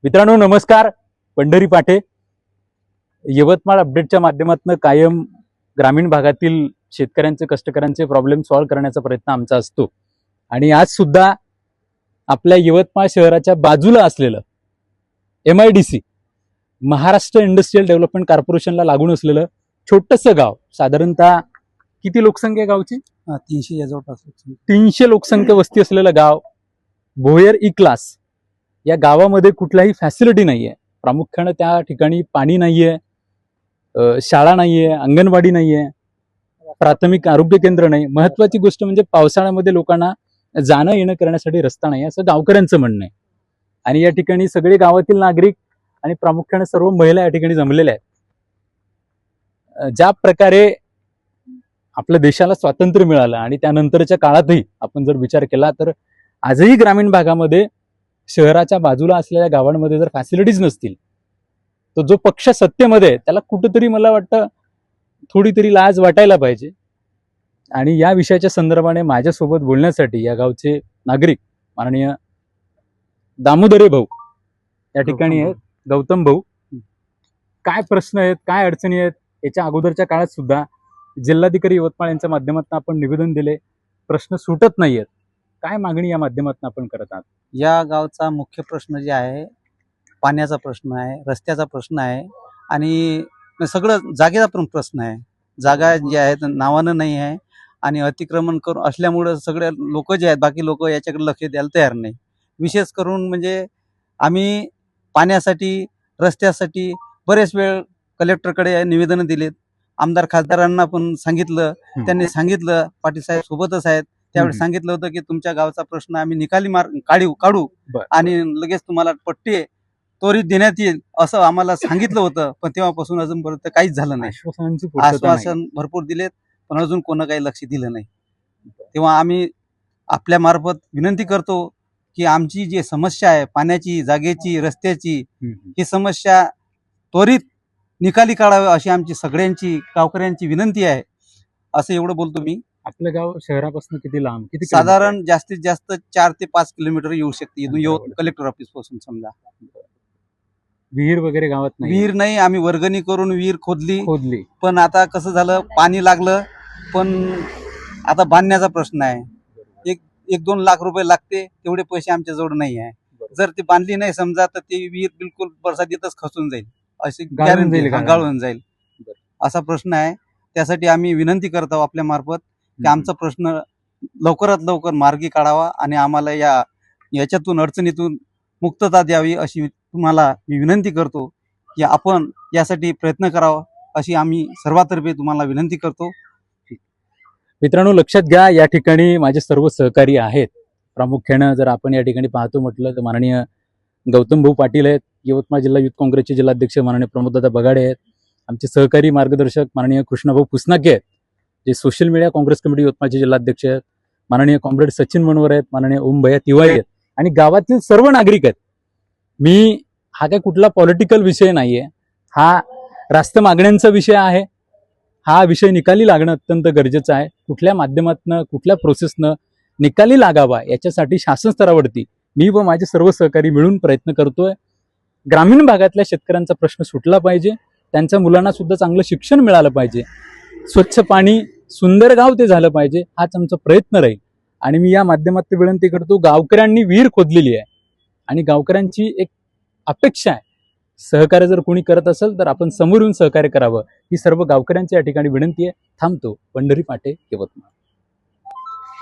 मित्रांनो नमस्कार. पंढरी पाटे यवतमाळ अपडेटच्या माध्यमातून कायम ग्रामीण भागातील शेतकऱ्यांचे कष्टकऱ्यांचे प्रॉब्लेम सॉल्व्ह करण्याचा प्रयत्न आमचा असतो. आणि आज सुद्धा आपल्या यवतमाळ शहराच्या बाजूला असलेलं MIDC महाराष्ट्र इंडस्ट्रियल डेव्हलपमेंट कॉर्पोरेशनला लागून असलेलं छोटंसं गाव, साधारणतः किती लोकसंख्या आहे गावची? 300 या जवळपास 300 लोकसंख्या वस्ती असलेलं गाव भोयर ई क्लास. या गावामध्ये कुठल्याही फॅसिलिटी नाहीये. प्रामुख्याने त्या ठिकाणी पाणी नाहीये, शाळा नाहीये, अंगणवाडी नाहीये, प्राथमिक आरोग्य केंद्र नाही. महत्वाची गोष्ट म्हणजे पावसाळ्यामध्ये लोकांना जाणं येणं करण्यासाठी रस्ता नाही, असं गावकऱ्यांचं म्हणणं आहे. आणि या ठिकाणी सगळे गावातील नागरिक आणि प्रामुख्याने सर्व महिला या ठिकाणी जमलेल्या आहेत. ज्या प्रकारे आपल्या देशाला स्वातंत्र्य मिळालं आणि त्यानंतरच्या काळातही आपण जर विचार केला तर आजही ग्रामीण भागामध्ये शहराच्या बाजूला असलेल्या गावांमध्ये जर फॅसिलिटीज नसतील तर जो पक्ष सत्तेमध्ये त्याला कुठेतरी मला वाटतं थोडी तरी लाज वाटायला पाहिजे. आणि या विषयाच्या संदर्भाने माझ्यासोबत बोलण्यासाठी या गावचे नागरिक माननीय दामोदरे भाऊ या ठिकाणी आहेत. गौतम भाऊ, काय प्रश्न आहेत, काय अडचणी आहेत? याच्या अगोदरच्या काळात सुद्धा जिल्हाधिकारी यवतमाळ यांच्या माध्यमातून आपण निवेदन दिले, प्रश्न सुटत नाहीयेत. काय मागणी या माध्यमातून आपण करत आहात? या गावचा मुख्य प्रश्न जे आहे पाण्याचा प्रश्न आहे, रस्त्याचा प्रश्न आहे आणि सगळं जागेचा पण प्रश्न आहे. जागा ज्या आहेत नावानं नाही आहे आणि अतिक्रमण करून असल्यामुळं सगळे लोक जे आहेत बाकी लोक याच्याकडे लक्ष द्यायला तयार नाही. विशेष करून म्हणजे आम्ही पाण्यासाठी रस्त्यासाठी बरेच वेळ कलेक्टरकडे निवेदनं दिलेत, आमदार खासदारांना पण सांगितलं. त्यांनी सांगितलं पाटील साहेब सोबतच आहेत, त्यावेळी सांगितलं होतं की तुमच्या गावचा प्रश्न आम्ही निकाली काढू आणि लगेच तुम्हाला पट्टी त्वरित देण्यात येईल असं आम्हाला सांगितलं होतं. पण तेव्हापासून अजूनपर्यंत काहीच झालं नाही. आश्वासन भरपूर दिलेत पण अजून कोण काही लक्ष दिलं नाही. तेव्हा आम्ही आपल्या मार्फत विनंती करतो की आमची जी समस्या आहे पाण्याची, जागेची, रस्त्याची, ही समस्या त्वरित निकाली काढावी अशी आमची सगळ्यांची गावकऱ्यांची विनंती आहे. असं एवढं बोलतो मी. आपलं गाव शहरापासून किती लांब? किती साधारण जास्तीत जास्त 4 ते 5 किलोमीटर येऊ शकते इथून कलेक्टर ऑफिस पासून. समजा विहीर वगैरे गावात नाही? विहीर नाही, आम्ही वर्गणी करून विहीर खोदली पण आता कसं झालं, पाणी लागलं पण आता बांधण्याचा प्रश्न आहे. 1-2 लाख रुपये लागते, तेवढे पैसे आमच्या जवळ नाही आहे. जर ती बांधली नाही समजा तर ती विहीर बिलकुल बरसातीतच खचून जाईल, अशी गाळून जाईल असा प्रश्न आहे. त्यासाठी आम्ही विनंती करतो आपल्या मार्फत की आमचा प्रश्न लवकरात लवकर मार्गी काढावा आणि आम्हाला याच्यातून अडचणीतून मुक्तता द्यावी अशी तुम्हाला मी विनंती करतो की आपण यासाठी प्रयत्न करावा अशी आम्ही सर्वातर्फे तुम्हाला विनंती करतो. मित्रांनो लक्षात घ्या, या ठिकाणी माझे सर्व सहकारी आहेत. प्रामुख्यानं जर आपण या ठिकाणी पाहतो म्हटलं तर माननीय गौतम भाऊ पाटील आहेत, यवतमाळ जिल्हा युथ काँग्रेसचे जिल्हाध्यक्ष माननीय प्रमोददादा बगाडे आहेत, आमचे सहकारी मार्गदर्शक माननीय कृष्णाभाऊ पुसनाके आहेत, जे सोशल मीडिया काँग्रेस कमिटी यवतमाळचे जिल्हाध्यक्ष आहेत, माननीय कॉम्रेड सचिन मनोहर आहेत, माननीय ओम भैया तिवारी आहेत आणि गावातील सर्व नागरिक आहेत. हा काय कुठला पॉलिटिकल विषय नाहीये, हा रास्त मागण्यांचा विषय आहे. हा विषय निकाली लागणं अत्यंत गरजेचं आहे. कुठल्या माध्यमातनं कुठल्या प्रोसेसनं निकाली लागावा याच्यासाठी शासन स्तरावरती मी व माझे सर्व सहकारी मिळून प्रयत्न करतोय. ग्रामीण भागातल्या शेतकऱ्यांचा प्रश्न सुटला पाहिजे, त्यांच्या मुलांना सुद्धा चांगलं शिक्षण मिळालं पाहिजे, स्वच्छ पाणी, सुंदर गाव ते झालं पाहिजे, हाच आमचा प्रयत्न राहील. आणि मी या माध्यमातून विनंती करतो, गावकऱ्यांनी विहीर खोदलेली आहे आणि गावकऱ्यांची एक अपेक्षा आहे, सहकार्य जर कोणी करत असेल तर आपण समोर येऊन सहकार्य करावं ही सर्व गावकऱ्यांची या ठिकाणी विनंती आहे. थांबतो. पंढरी पाटे, यवतमाळ.